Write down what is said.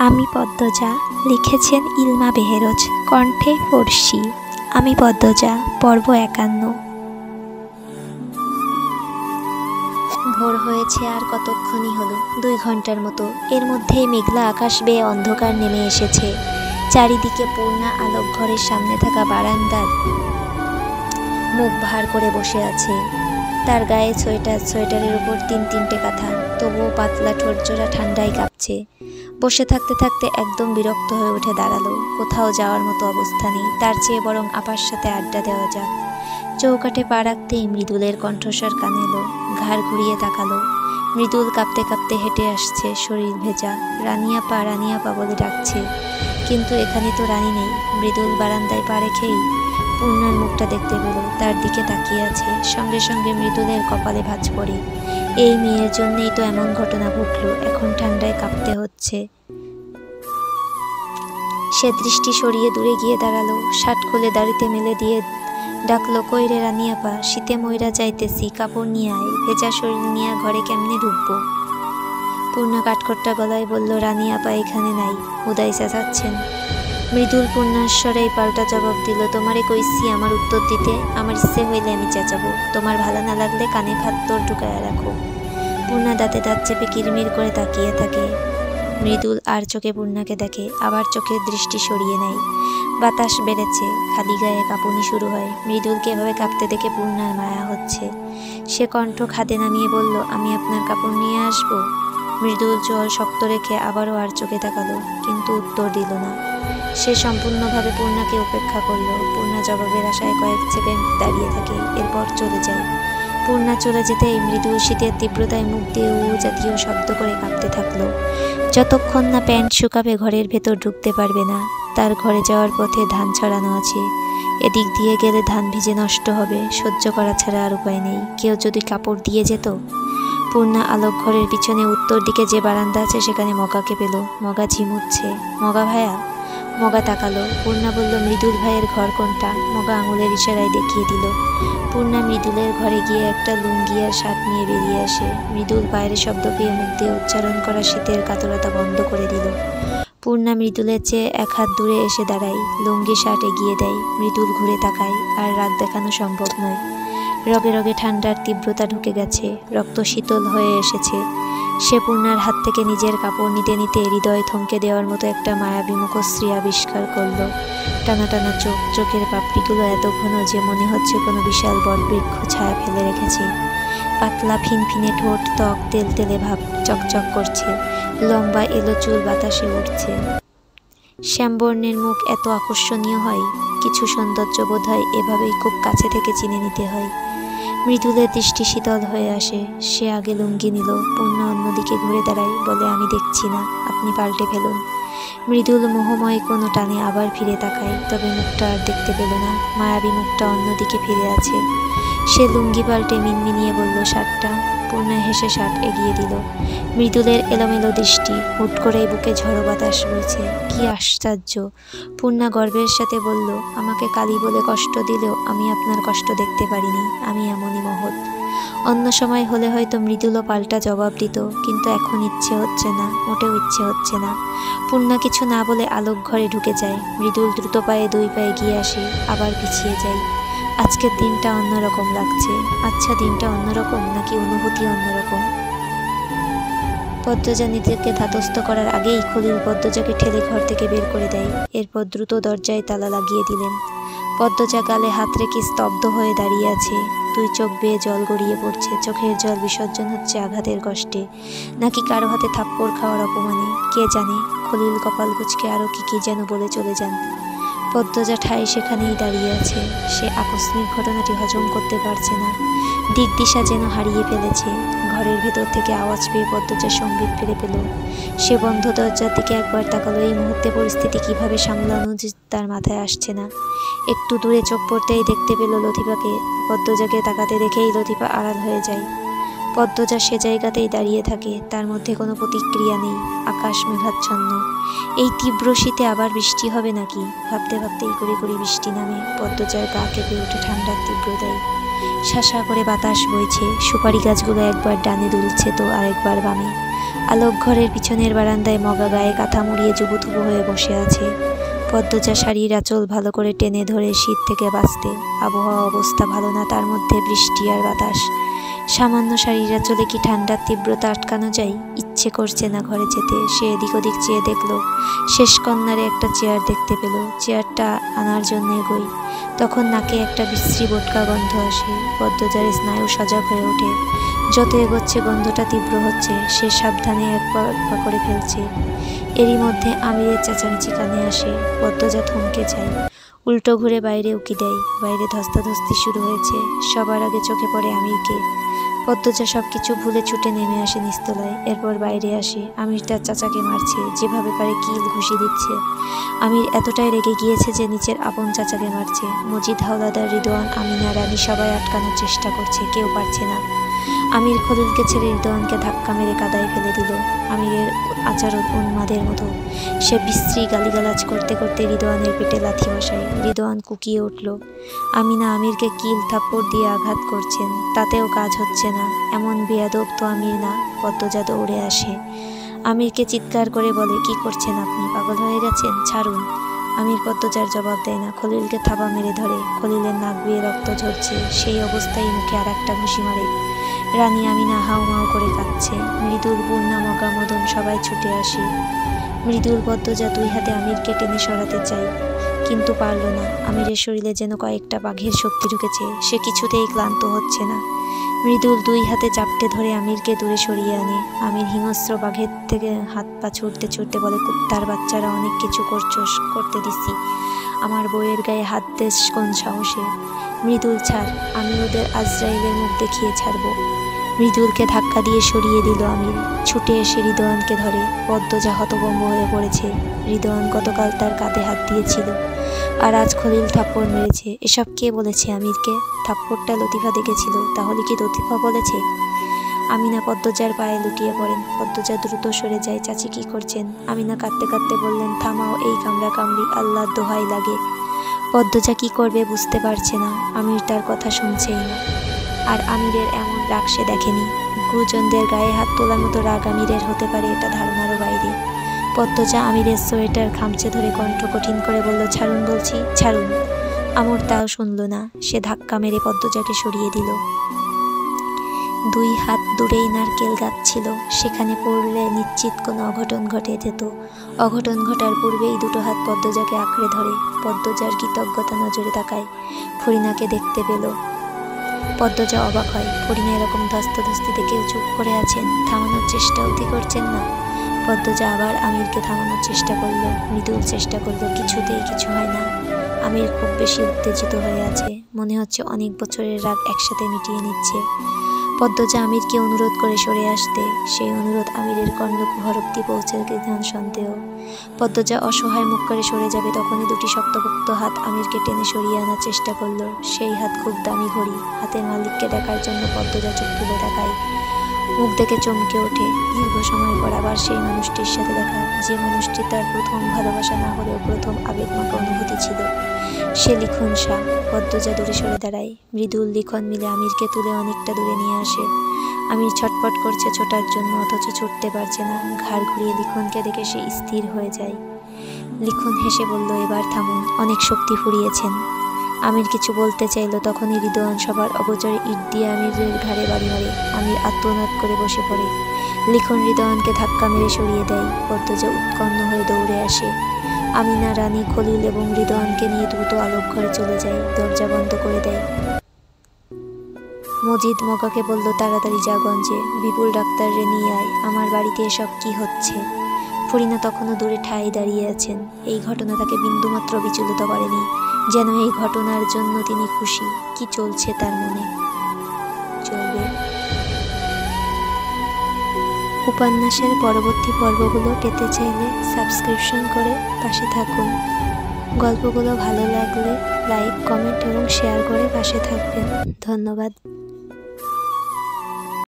আমি পদ্মজা, লিখেছেন ইলমা বেহেরোজ, কণ্ঠে ফর্সি। আমি পদ্মজা, পর্ব 51। ভোর হয়েছে আর কতক্ষণই হলো, 2 ঘন্টার মতো। এর মধ্যেই মেঘলা আকাশ বেয়ে অন্ধকার নেমে এসেছে। চারিদিকে পূর্ণা আলোক ঘরের সামনে থাকা বারান্দার মুখ ভার করে বসে আছে। তার গায়ে সোয়েটারের উপর 3-3টে কাঁথা, তবুও পাতলা ঠোঁটজোড়া ঠান্ডায় কাঁপছে। বসে থাকতে থাকতে একদম বিরক্ত হয়ে উঠে দাঁড়ালো। কোথাও যাওয়ার মতো অবস্থা নেই, তার চেয়ে বরং আপার সাথে আড্ডা দেওয়া যাক। চৌকাঠে পা রাখতেই মৃদুলের কণ্ঠস্বর কানে এলো। ঘাড় ঘুরিয়ে তাকালো। মৃদুল কাঁপতে কাঁপতে হেঁটে আসছে, শরীর ভেজা। রানিয়াপা রানিয়াপা বলে ডাকছে, কিন্তু এখানে তো রানী নেই। মৃদুল বারান্দায় পা রেখেই পূর্ণার মুখটা দেখতে পেল, তার দিকে তাকিয়ে আছে। সঙ্গে সঙ্গে মৃদুলের কপালে ভাঁজ পড়ে। এই মেয়ের জন্যই তো এমন ঘটনা ঘটল, এখন ঠান্ডায় কাঁপতে হচ্ছে। সে দৃষ্টি সরিয়ে দূরে গিয়ে দাঁড়ালো। শার্ট খুলে দাড়িতে মেলে দিয়ে ডাকলো, কই রে রানিয়াপা, শীতে মইরা যাইতেছি, কাপড় নিয়ে আয়। ভেজা শরীর নিয়ে ঘরে কেমনে ঢুকবো? পূর্ণা কাঠখোট্টা গলায় বলল, রানিয়াপা এখানে নাই, উদয় চেঁচাচ্ছেন। মৃদুল পূর্ণার স্বরেই পাল্টা জবাব দিল, তোমারে কইছি আমার উত্তর দিতে, আমার ইচ্ছে হইলে আমি চেঁচাবো, তোমার ভালো না লাগলে কানে ভাত তোর ঢুকায়া রাখো। পূর্ণা দাঁতে দাঁত চেপে কিরমির করে তাকিয়ে থাকে। মৃদুল আর চোখে পূর্ণাকে দেখে, আবার চোখের দৃষ্টি সরিয়ে নেয়। বাতাস বেড়েছে, খালি গায়ে কাঁপুনি শুরু হয়। মৃদুলকে এভাবে কাঁপতে দেখে পূর্ণার মায়া হচ্ছে। সে কণ্ঠ খাদে নামিয়ে বলল, আমি আপনার কাপড় নিয়ে আসবো। মৃদুল চোয়াল শক্ত রেখে আবারও আর চোখে তাকালো, কিন্তু উত্তর দিল না। সে সম্পূর্ণভাবে পূর্ণাকে উপেক্ষা করল। পূর্ণা জবাবের আশায় কয়েক সেকেন্ড দাঁড়িয়ে থাকে, এরপর চলে যায়। পূর্ণা চলে যেতেই মৃদুল শীতের তীব্রতায় মুখ দিয়ে উ জাতীয় শব্দ করে কাঁপতে থাকলো। যতক্ষণ না প্যান্ট শুকাবে ঘরের ভেতর ঢুকতে পারবে না। তার ঘরে যাওয়ার পথে ধান ছড়ানো আছে, এদিক দিয়ে গেলে ধান ভিজে নষ্ট হবে। সহ্য করা ছাড়া আর উপায় নেই। কেউ যদি কাপড় দিয়ে যেত। পূর্ণা আলোক ঘরের পিছনে উত্তর দিকে যে বারান্দা আছে সেখানে মগাকে পেল। মগা ঝিমুচ্ছে। মগা ভাইয়া? মগা তাকালো। পূর্ণা বলল, মৃদুল ভাইয়ের ঘর কোনটা? মগা আঙুলের ইশারায় দেখিয়ে দিল। পূর্ণা মৃদুলের ঘরে গিয়ে একটা লুঙ্গি আর শার্ট নিয়ে বেরিয়ে আসে। মৃদুল বাইরে শব্দ পেয়ে মুখ দিয়ে উচ্চারণ করা শীতের কাতরতা বন্ধ করে দিল। পূর্ণা মৃদুলের চেয়ে 1 হাত দূরে এসে দাঁড়ায়, লুঙ্গি শার্ট এগিয়ে দেয়। মৃদুল ঘুরে তাকায়, আর রাগ দেখানো সম্ভব নয়। রগে রগে ঠান্ডার তীব্রতা ঢুকে গেছে, রক্ত শীতল হয়ে এসেছে। সে পূর্ণার হাত থেকে নিজের কাপড় নিতে নিতে হৃদয় থমকে দেওয়ার মতো একটা মায়াবী মুখশ্রী আবিষ্কার করল। টানা টানা চোখ, চোখের পাপড়িগুলো এত ঘন যে মনে হচ্ছে কোনো বিশাল বটবৃক্ষ ছায়া ফেলে রেখেছে। পাতলা ফিনফিনে ঠোঁট, ত্বক তেলতেলে ভাব, চকচক করছে। লম্বা এলো চুল বাতাসে উঠছে। শ্যামবর্ণের মুখ এত আকর্ষণীয় হয়, কিছু সৌন্দর্য বোধ হয় এভাবেই খুব কাছে থেকে চিনে নিতে হয়। মৃদুলের দৃষ্টি শীতল হয়ে আসে। সে আগে লুঙ্গি নিল। পূর্ণা অন্যদিকে ঘুরে দাঁড়ায়, বলে, আমি দেখছি না, আপনি পাল্টে ফেলুন। মৃদুল মোহময় কোনো টানে আবার ফিরে তাকায়, তবে মুখটা আর দেখতে পেল না। মায়াবী মুখটা অন্যদিকে ফিরে আছে। সে লুঙ্গি পাল্টে মিনমিনিয়ে বলল, শার্টটা? পূর্ণা হেসে শার্ট এগিয়ে দিল। মৃদুলের এলোমেলো দৃষ্টি। হুট করেই বুকে ঝড়ো বাতাস বইছে। কি আশ্চর্য! পূর্ণা গর্বের সাথে বলল, আমাকে কালী বলে কষ্ট দিলেও আমি আপনার কষ্ট দেখতে পারিনি। আমি এমনই মহৎ। অন্য সময় হলে হয়তো মৃদুলও পাল্টা জবাব দিত, কিন্তু এখন ইচ্ছে হচ্ছে না, মোটেও ইচ্ছে হচ্ছে না। পূর্ণা কিছু না বলে আলোক ঘরে ঢুকে যায়। মৃদুল দ্রুত পায়ে 2 পা এগিয়ে আসে, আবার পিছিয়ে যায়। আজকের দিনটা অন্যরকম লাগছে। আচ্ছা, দিনটা অন্যরকম নাকি অনুভূতি অন্যরকম? পদ্মজা নিজেকে ধাতস্থ করার আগেই খলিল পদ্মজাকে ঠেলে ঘর থেকে বের করে দেয়। এরপর দ্রুত দরজায় তালা লাগিয়ে দিলেন। পদ্মজা গালে হাত রেখে স্তব্ধ হয়ে দাঁড়িয়ে আছে। 2 চোখ বেয়ে জল গড়িয়ে পড়ছে। চোখের জল বিসর্জন হচ্ছে আঘাতের কষ্টে, নাকি কারো হাতে থাপ্পড় খাওয়ার অপমানে, কে জানে। খলিল কপাল কুঁচকে আরও কি যেন বলে চলে যান। পদ্মজা ঠায় সেখানেই দাঁড়িয়ে আছে। সে আকস্মিক ঘটনাটি হজম করতে পারছে না। দিক দিশা যেন হারিয়ে ফেলেছে। ঘরের ভেতর থেকে আওয়াজ পেয়ে পদ্মজা সম্বিত ফিরে পেল। সে বন্ধ দরজার দিকে একবার তাকালো। এই মুহূর্তে পরিস্থিতি কিভাবে সামলানো তার মাথায় আসছে না। একটু দূরে চোখ পড়তেই দেখতে পেল লতিফাকে। পদ্মজাকে তাকাতে দেখেই লতিফা আড়াল হয়ে যায়। পদ্মজা সে জায়গাতেই দাঁড়িয়ে থাকে, তার মধ্যে কোনো প্রতিক্রিয়া নেই। আকাশ মেঘাচ্ছন্ন। এই তীব্র শীতে আবার বৃষ্টি হবে নাকি? ভাবতে ভাবতেই গুড়ি গুড়ি বৃষ্টি নামে। পদ্মজার গা কেঁপে ওঠে ঠান্ডার তীব্রতায়। শাসা করে বাতাস বইছে, সুপারি গাছগুলো একবার ডানে দুলছে তো আরেকবার বামে। আলোক ঘরের পিছনের বারান্দায় মগা গায়ে কাঁথা মুড়িয়ে জুবুথুবু হয়ে বসে আছে। পদ্মজা শাড়ির আঁচল ভালো করে টেনে ধরে শীত থেকে বাঁচতে। আবহাওয়া অবস্থা ভালো না, তার মধ্যে বৃষ্টি আর বাতাস। সামান্য শাড়ির আঁচলে কি ঠান্ডার তীব্রতা আটকানো যায়? ইচ্ছে করছে না ঘরে যেতে। সে এদিক ওদিক চেয়ে দেখলো, শেষ কর্নারে একটা চেয়ার দেখতে পেল। চেয়ারটা আনার জন্য এগোই, তখন নাকে একটা বিশ্রী বোটকা গন্ধ আসে। পদ্মজার স্নায়ু সজাগ হয়ে ওঠে। যত এগোচ্ছে গন্ধটা তীব্র হচ্ছে। সে সাবধানে এক পা করে ফেলছে। এরই মধ্যে আমিরের চেঁচামেচি কানে আসে। পদ্মজা থমকে যায়, উল্টো ঘুরে বাইরে উকি দেয়। বাইরে ধস্তাধস্তি শুরু হয়েছে। সবার আগে চোখে পড়ে আমিরকে। পদ্মজা সব কিছু ভুলে ছুটে নেমে আসে নিস্তলায়। এরপর বাইরে আসে। আমির তার চাচাকে মারছে, যেভাবে পারে কিল ঘুষি দিচ্ছে। আমির এতটাই রেগে গিয়েছে যে নিচের আপন চাচাকে মারছে। মজিদ, হাওলাদার, রিদওয়ান, আমিনা, রানী সবাই আটকানোর চেষ্টা করছে, কেউ পারছে না। আমির খলিলকে ছেড়ে রিদওয়ানকে ধাক্কা মেরে কাদায় ফেলে দিল। আমিরের আচরণ উন্মাদের মতো। সে বিশ্রী গালিগালাজ করতে করতে রিদওয়ানের পেটে লাথি বসায়। রিদওয়ান কুকিয়ে উঠল। আমিনা আমিরকে কিল থাপ্পড় দিয়ে আঘাত করছেন, তাতেও কাজ হচ্ছে না। এমন বেয়াদব তো আমির না। পদ্মজা দৌড়ে আসে। আমিরকে চিৎকার করে বলে, কি করছেন আপনি? পাগল হয়ে গেছেন? ছাড়ুন। আমির পদ্মজার জবাব দেয় না, খলিলকে থাবা মেরে ধরে। খলিলের নাক বেয়ে রক্ত ঝরছে। সেই অবস্থায় মুখে আর একটা ঘুষি মারে। রানী আমিনা হাউমাউ করে কাঁদছে। মৃদুল, পূর্ণা, মগা, মদন সবাই ছুটে আসে। মৃদুল পদ্মজা দুই হাতে আমিরকে টেনে সরাতে চায়, কিন্তু পারল না। আমিরের শরীরে যেন কয়েকটা বাঘের শক্তি ঢুকেছে। সে কিছুতেই ক্লান্ত হচ্ছে না। মৃদুল দুই হাতে চাপটে ধরে আমিরকে দূরে সরিয়ে আনে। আমির হিংস্র বাঘের থেকে হাত পা ছুটতে ছুটতে বলে, কুত্তার বাচ্চারা, অনেক কিছু করতে দিছি, আমার বউয়ের গায়ে হাত দেশ কোন সাহসে? মৃদুল, ছাড়, আমি ওদের আজরাইলের মুখ দেখিয়ে ছাড়বো। মৃদুলকে ধাক্কা দিয়ে সরিয়ে দিল আমির। ছুটে এসে রিদওয়ানকে ধরে। পদ্মজা হতভম্ব হয়ে পড়েছে। রিদওয়ান গতকাল তার কাঁধে হাত দিয়েছিল, আর আজ খলিল থাপ্পড় মেরেছে। এসব কে বলেছে আমিরকে? থাপ্পড়টা লতিফা দেখেছিল। তাহলে কি লতিফা বলেছে? আমিনা পদ্মজার পায়ে লুটিয়ে পড়েন। পদ্মজা দ্রুত সরে যায়। চাচি, কি করছেন? আমিনা কাঁদতে কাঁদতে বললেন, থামাও এই কামড়া কামড়ি, আল্লাহর দোহাই লাগে। পদ্মজা কি করবে বুঝতে পারছে না। আমির তার কথা শুনছেই না। আর আমিরের এমন রাগ সে দেখেনি। গুরুজনদের গায়ে হাত তোলার মতো রাগ আমিরের হতে পারে, এটা ধারণারও বাইরে। পদ্মজা আমিরের সোয়েটার খামচে ধরে কণ্ঠ কঠিন করে বলল, ছাড়ুন বলছি, ছাড়ুন। আমর তাও শুনল না। সে ধাক্কা মেরে পদ্মজাকে সরিয়ে দিল। দুই হাত দূরেই নারকেল গাছ ছিল। সেখানে পড়লে নিশ্চিত কোনো অঘটন ঘটে যেত। অঘটন ঘটার পূর্বেই দুটো হাত পদ্মজাকে আঁকড়ে ধরে। পদ্মজার কৃতজ্ঞতা নজরে তাকায়। ফরিনাকে দেখতে পেল। পদ্মজা অবাক হয়। ফরিনা এরকম ধস্তাধস্তিতে কেউ চুপ করে আছেন, থামানোর চেষ্টা অবধি করছেন না। পদ্মজা আবার আমিরকে থামানোর চেষ্টা করলো। মৃদুল চেষ্টা করলো, কিছুতেই কিছু হয় না। আমির খুব বেশি উত্তেজিত হয়ে আছে। মনে হচ্ছে অনেক বছরের রাগ একসাথে মিটিয়ে নিচ্ছে। পদ্মজা আমিরকে অনুরোধ করে সরে আসতে। সেই অনুরোধ আমিরের কর্ণকুহর অব্দি পৌঁছে গেছে সন্দেহ। পদ্মজা অসহায় মুখ করে সরে যাবে, তখনই দুটি শক্তপোক্ত হাত আমিরকে টেনে সরিয়ে আনার চেষ্টা করলো। সেই হাত খুব দামি ঘড়ি। হাতের মালিককে দেখার জন্য পদ্মজা চোখ তুলে তাকায়। মুখ দেখে চমকে ওঠে। দীর্ঘ সময় পর আবার সেই মানুষটির সাথে দেখা, যে মানুষটি তার প্রথম ভালোবাসা না হলেও প্রথম আবেগমাখা অনুভূতি ছিল। সে লিখন শাহ। পদ্মজা দূরে সরে দাঁড়ায়। মৃদুল, লিখন মিলে আমিরকে তুলে অনেকটা দূরে নিয়ে আসে। আমির ছটফট করছে ছোটার জন্য, অথচ ছুটতে পারছে না। ঘাড় ঘুরিয়ে লিখনকে দেখে সে স্থির হয়ে যায়। লিখন হেসে বলল, এবার থামুন, অনেক শক্তি ফুরিয়েছেন। আমির কিছু বলতে চাইল, তখনই রিদওয়ান সবার অগোচরে ইট দিয়ে আমিরের ঘাড়ে বাড়ি মারে। আমির আত্মনাদ করে বসে পড়ে। লিখন রিদওয়ানকে ধাক্কা মেরে সরিয়ে দেয়। পদ্মজা উৎকণ্ঠ হয়ে দৌড়ে আসে। আমিনা, রানী, খলিল এবং রিদওয়ানকে নিয়ে দ্রুত আলোক ঘরে চলে যায়। দরজা বন্ধ করে দেয়। মজিদ মগাকে বলল, তাড়াতাড়ি যা গঞ্জে, বিপুল ডাক্তাররে নিয়ে আয়। আমার বাড়িতে এসব কি হচ্ছে? ফরিনা তখনও দূরে ঠায় দাঁড়িয়ে আছেন। এই ঘটনা তাকে বিন্দুমাত্র বিচলিত করেনি। যেন এই ঘটনার জন্য তিনি খুশি। কি চলছে তার মনে? চলবে। উপন্যাসের পরবর্তী পর্বগুলো পেতে চাইলে সাবস্ক্রিপশন করে পাশে থাকুন। গল্পগুলো ভালো লাগলে লাইক, কমেন্ট এবং শেয়ার করে পাশে থাকবেন। ধন্যবাদ।